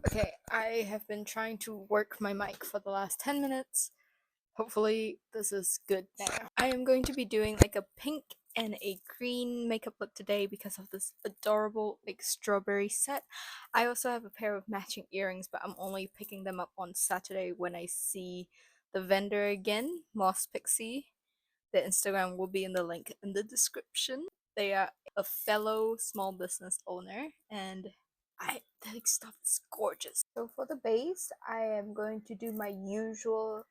Okay, I have been trying to work my mic for the last 10 minutes. Hopefully, this is good now. I am going to be doing like a pink and a green makeup look today because of this adorable like strawberry set. I also have a pair of matching earrings, but I'm only picking them up on Saturday when I see the vendor again, MOSSPIXIE. The Instagram will be in the link in the description. They are a fellow small business owner, and the stuff is gorgeous. So for the base, I am going to do my usual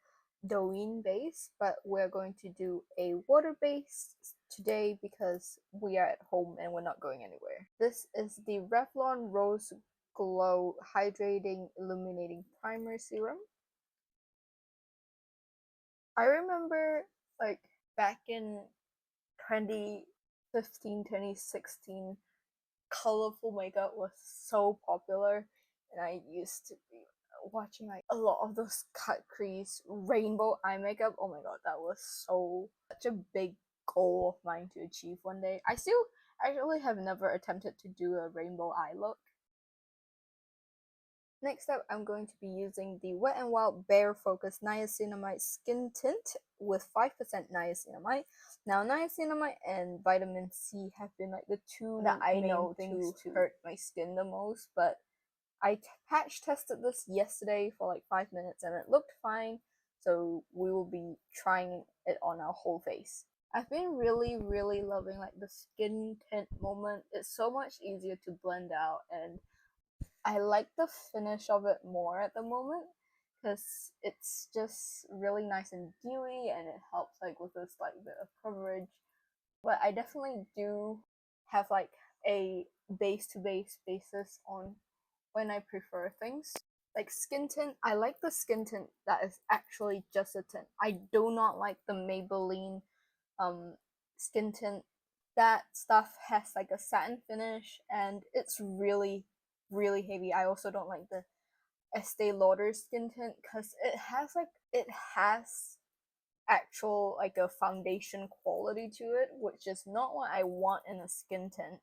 Douyin base, but we're going to do a water base today because we are at home and we're not going anywhere. This is the Revlon Rose Glow Hydrating Illuminating Primer Serum. I remember like back in 2015, 2016, colorful makeup was so popular, and I used to be watching like a lot of those cut crease rainbow eye makeup. Oh my god, that was such a big goal of mine to achieve one day. I still actually have never attempted to do a rainbow eye look. Next up, I'm going to be using the Wet n Wild Bare Focus Niacinamide Skin Tint with 5% niacinamide. Now, niacinamide and vitamin C have been like the two that I know things to hurt my skin the most, but I patch tested this yesterday for like 5 minutes and it looked fine, so we will be trying it on our whole face. I've been really loving like the skin tint moment. It's so much easier to blend out, and I like the finish of it more at the moment because it's just really nice and dewy, and it helps like with this like bit of coverage. But I definitely do have like a base to base basis on when I prefer things. Like skin tint, I like the skin tint that is actually just a tint. I do not like the Maybelline skin tint. That stuff has like a satin finish and it's really heavy. I also don't like the Estee Lauder skin tint because it has actual like a foundation quality to it, which is not what I want in a skin tint.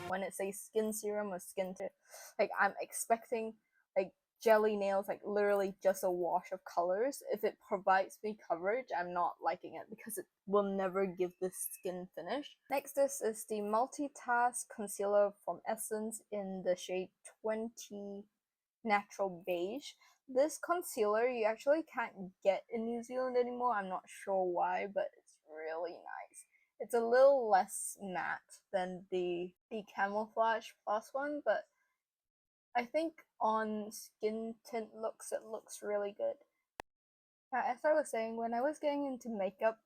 When it's a skin serum or skin tint, like I'm expecting like jelly nails, like literally just a wash of colors. If it provides me coverage, I'm not liking it because it will never give this skin finish. Next, this is the Multitask Concealer from Essence in the shade 20 Natural Beige. This concealer you actually can't get in New Zealand anymore. I'm not sure why, but it's really nice. It's a little less matte than the Camouflage Plus one, but I think on skin tint looks it looks really good. Now, as I was saying, when I was getting into makeup,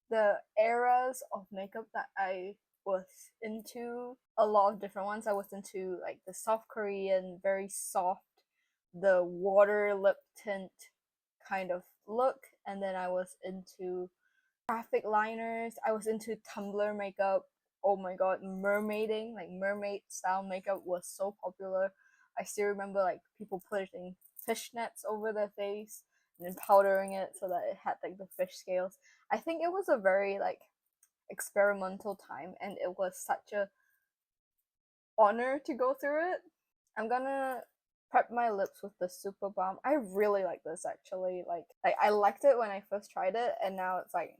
the eras of makeup that I was into, a lot of different ones. I was into like the South Korean, very soft, the water lip tint kind of look, and then I was into graphic liners. I was into Tumblr makeup. Oh my god, mermaiding, like mermaid style makeup was so popular. I still remember like people putting fishnets over their face and then powdering it so that it had like the fish scales. I think it was a very like experimental time, and it was such a honor to go through it. I'm gonna prep my lips with the Super Balm. I really like this actually. Like I liked it when I first tried it, and now it's like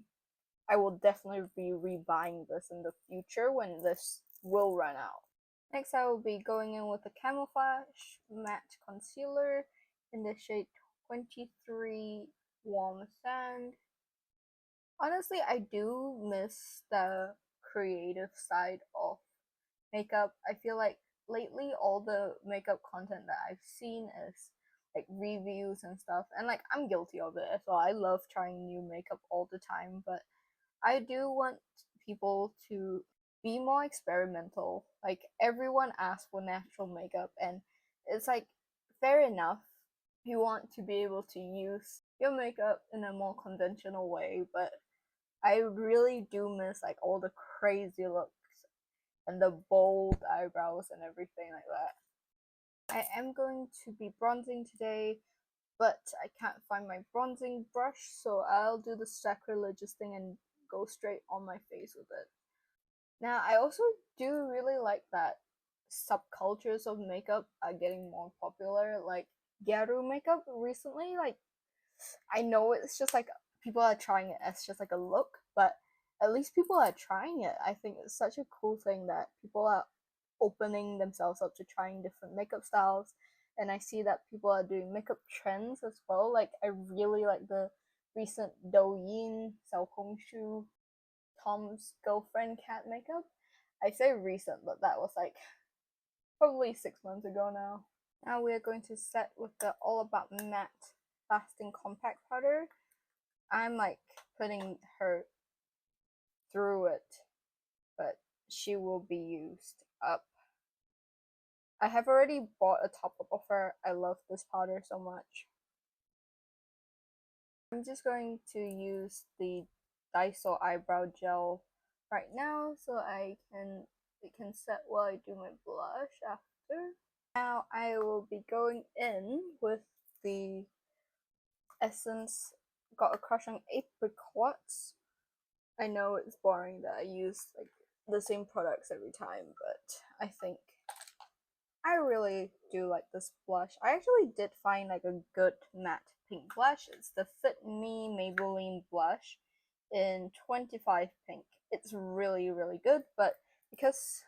I will definitely be rebuying this in the future when this will run out. Next, I will be going in with the Camouflage Matte Concealer in the shade 23 Warm Sand. Honestly, I do miss the creative side of makeup. I feel like lately all the makeup content that I've seen is like reviews and stuff, and like I'm guilty of it as well. I love trying new makeup all the time, but I do want people to be more experimental. Like everyone asks for natural makeup, and it's like fair enough. You want to be able to use your makeup in a more conventional way, but I really do miss like all the crazy looks and the bold eyebrows and everything like that. I am going to be bronzing today, but I can't find my bronzing brush, so I'll do the sacrilegious thing and go straight on my face with it. Now, I also do really like that subcultures of makeup are getting more popular, like gyaru makeup recently. Like, I know it's just like people are trying it as just like a look, but at least people are trying it. I think it's such a cool thing that people are opening themselves up to trying different makeup styles. And I see that people are doing makeup trends as well. Like, I really like the recent Douyin Xiaohongshu Tom's girlfriend cat makeup. I say recent, but that was like probably 6 months ago now. Now we are going to set with the All About Matte Lasting Compact Powder. I'm like putting her through it, but she will be used up. I have already bought a top up of her. I love this powder so much. I'm just going to use the Daiso eyebrow gel right now so it can set while I do my blush after. Now I will be going in with the Essence Got a Crush on Apricots. I know it's boring that I use like the same products every time, but I think I really do like this blush. I actually did find like a good matte pink blush. It's the Fit Me Maybelline blush in 25 pink. It's really, really good, but because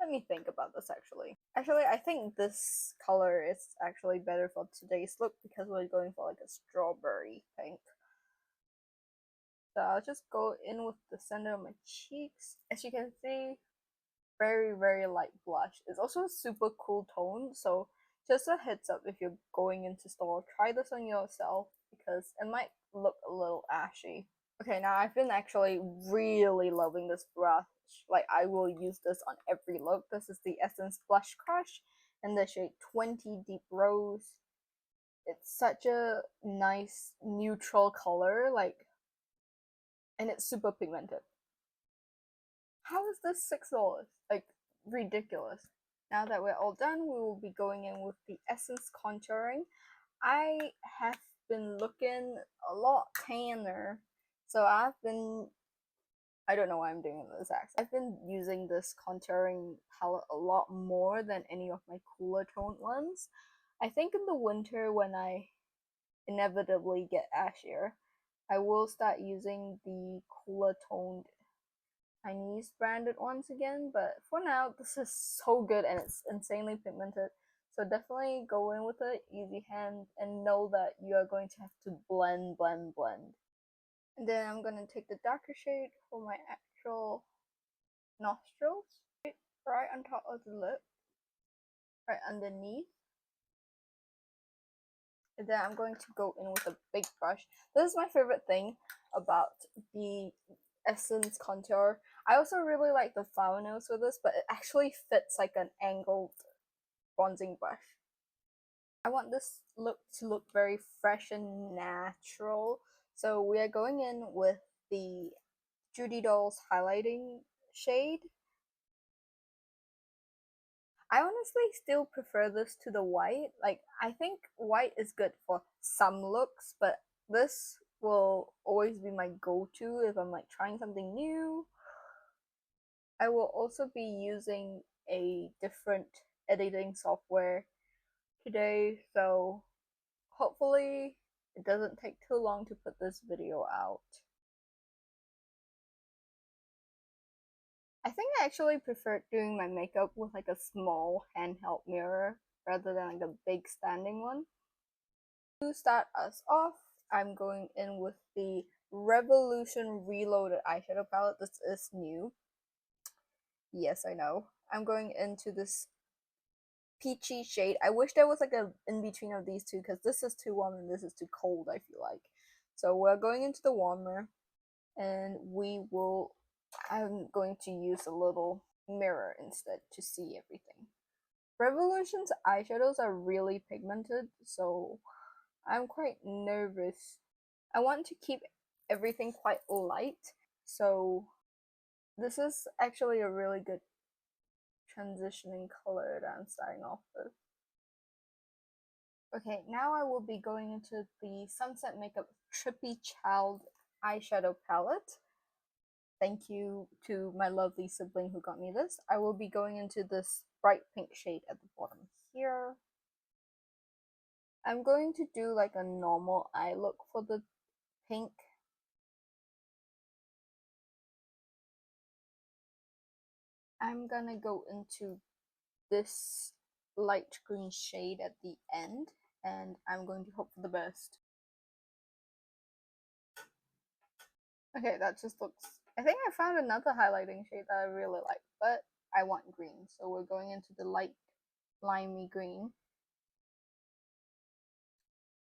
let me think about this actually. Actually, I think this color is actually better for today's look because we're going for like a strawberry pink. So I'll just go in with the center of my cheeks. As you can see, very, very light blush. It's also a super cool tone, so just a heads up if you're going into store, try this on yourself because it might look a little ashy. Okay, now I've been actually really loving this brush. Like, I will use this on every look. This is the Essence Blush Crush in the shade 20 Deep Rose. It's such a nice neutral color, like, and it's super pigmented. How is this $6? Like, ridiculous. Now that we're all done, we will be going in with the Essence Contouring. I have been looking a lot tanner, so I don't know why I'm doing this accent. I've been using this contouring palette a lot more than any of my cooler toned ones. I think in the winter when I inevitably get ashier, I will start using the cooler toned Chinese branded ones again, but for now this is so good and it's insanely pigmented, so definitely go in with an easy hand and know that you are going to have to blend. And then I'm going to take the darker shade for my actual nostrils, right on top of the lip, right underneath. And then I'm going to go in with a big brush. This is my favorite thing about the Essence contour. I also really like the flower nose for this, but it actually fits like an angled bronzing brush. I want this look to look very fresh and natural, so we are going in with the Judy Dolls highlighting shade. I honestly still prefer this to the white. Like, I think white is good for some looks, but this will always be my go-to if I'm like trying something new. I will also be using a different editing software today, so hopefully it doesn't take too long to put this video out. I think I actually prefer doing my makeup with like a small handheld mirror rather than like a big standing one. To start us off, I'm going in with the Revolution Reloaded eyeshadow palette. This is new. Yes, I know. I'm going into this peachy shade. I wish there was like a in between of these two because this is too warm and this is too cold, I feel like. So we're going into the warmer and I'm going to use a little mirror instead to see everything. Revolution's eyeshadows are really pigmented, so I'm quite nervous. I want to keep everything quite light, so this is actually a really good transitioning color that I'm starting off with. Okay, now I will be going into the Sunset Makeup Trippy Child eyeshadow palette. Thank you to my lovely sibling who got me this. I will be going into this bright pink shade at the bottom here. I'm going to do like a normal eye look for the pink. I'm gonna go into this light green shade at the end, and I'm going to hope for the best. Okay, that just looks... I think I found another highlighting shade that I really like, but I want green, so we're going into the light limey green.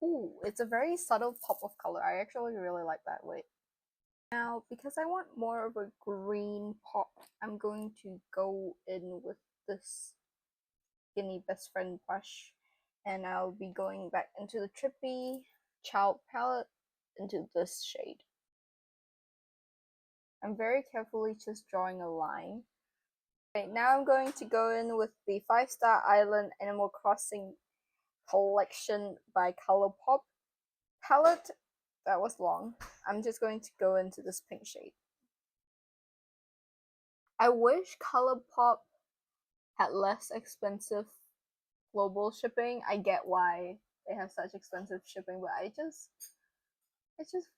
Ooh, it's a very subtle pop of color. I actually really like that way. Now, because I want more of a green pop, I'm going to go in with this skinny best friend brush, and I'll be going back into the Trippy Child palette into this shade. I'm very carefully just drawing a line. Okay, now I'm going to go in with the 5-Star Island Animal Crossing Collection by Colourpop palette. That was long. I'm just going to go into this pink shade. I wish Colourpop had less expensive global shipping. I get why they have such expensive shipping, but I just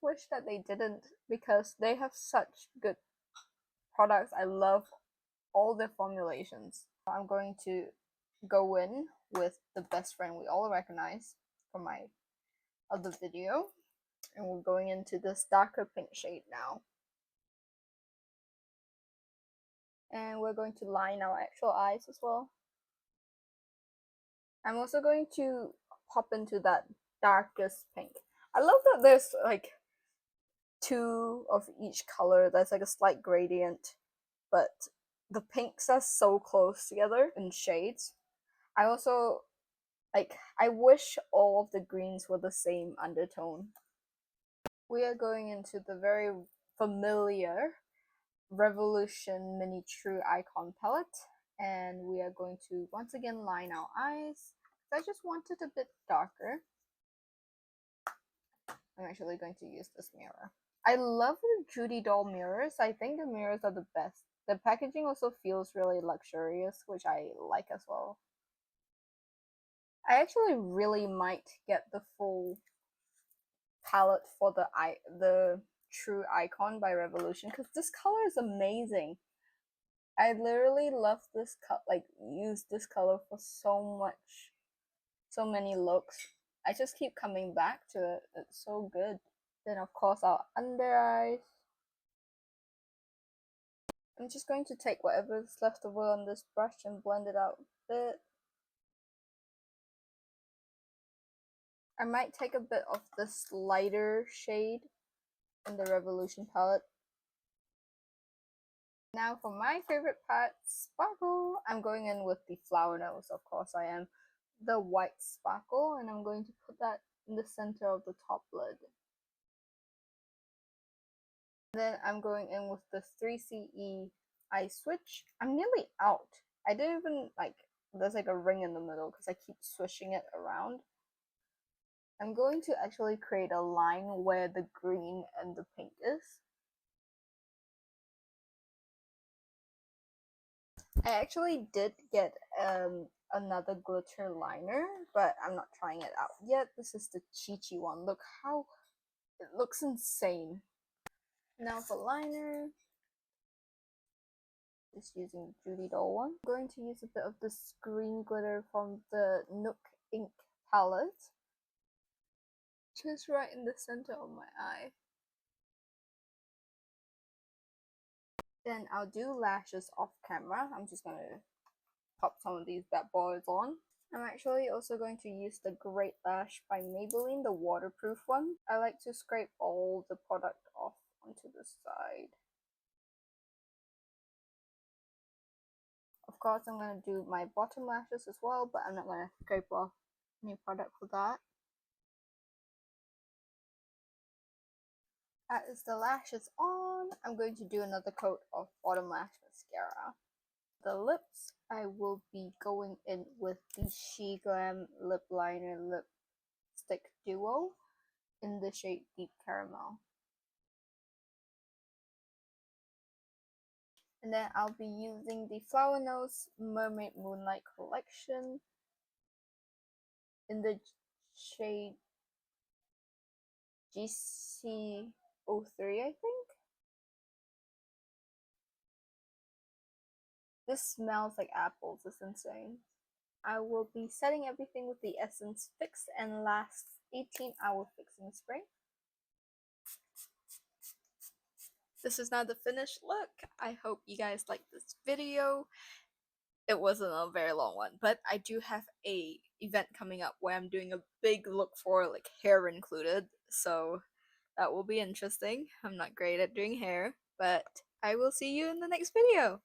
wish that they didn't, because they have such good products. I love all their formulations. I'm going to go in with the best friend we all recognize from my other video, and we're going into this darker pink shade now. And we're going to line our actual eyes as well. I'm also going to pop into that darkest pink. I love that there's like two of each color. There's like a slight gradient, but the pinks are so close together in shades. I also I wish all of the greens were the same undertone. We are going into the very familiar Revolution Mini True Icon palette, and we are going to once again line our eyes. I just want it a bit darker. I'm actually going to use this mirror. I love the Judy doll mirrors. I think the mirrors are the best. The packaging also feels really luxurious, which I like as well. I actually really might get the full palette for the True Icon by Revolution, because this color is amazing. I literally love this use this color for so many looks. I just keep coming back to it. It's so good. Then of course our under eyes. I'm just going to take whatever's left over on this brush and blend it out a bit. I might take a bit of this lighter shade in the Revolution palette. Now for my favorite part, sparkle. I'm going in with the flower nose, of course I am. The white sparkle, and I'm going to put that in the center of the top lid. Then I'm going in with the 3CE eye switch. I'm nearly out. I didn't even there's like a ring in the middle because I keep swishing it around. I'm going to actually create a line where the green and the pink is. I actually did get another glitter liner, but I'm not trying it out yet. This is the Chi Chi one. Look how it looks insane. Now for liner, just using the Judy doll one. I'm going to use a bit of this green glitter from the Nook Ink palette, just right in the center of my eye. Then I'll do lashes off camera. I'm just gonna pop some of these bad boys on. I'm actually also going to use the Great Lash by Maybelline, the waterproof one. I like to scrape all the product off onto the side. Of course, I'm going to do my bottom lashes as well, but I'm not going to scrape off any product for that. That is the lashes on. I'm going to do another coat of bottom lash mascara. The lips, I will be going in with the She Glam Lip Liner Lipstick Duo in the shade Deep Caramel. And then I'll be using the Flower Nose Mermaid Moonlight collection in the shade GC03, I think. This smells like apples, it's insane. I will be setting everything with the Essence Fix and Last 18-hour fixing spray. This is now the finished look. I hope you guys liked this video. It wasn't a very long one, but I do have a event coming up where I'm doing a big look for like hair included, so that will be interesting. I'm not great at doing hair, but I will see you in the next video.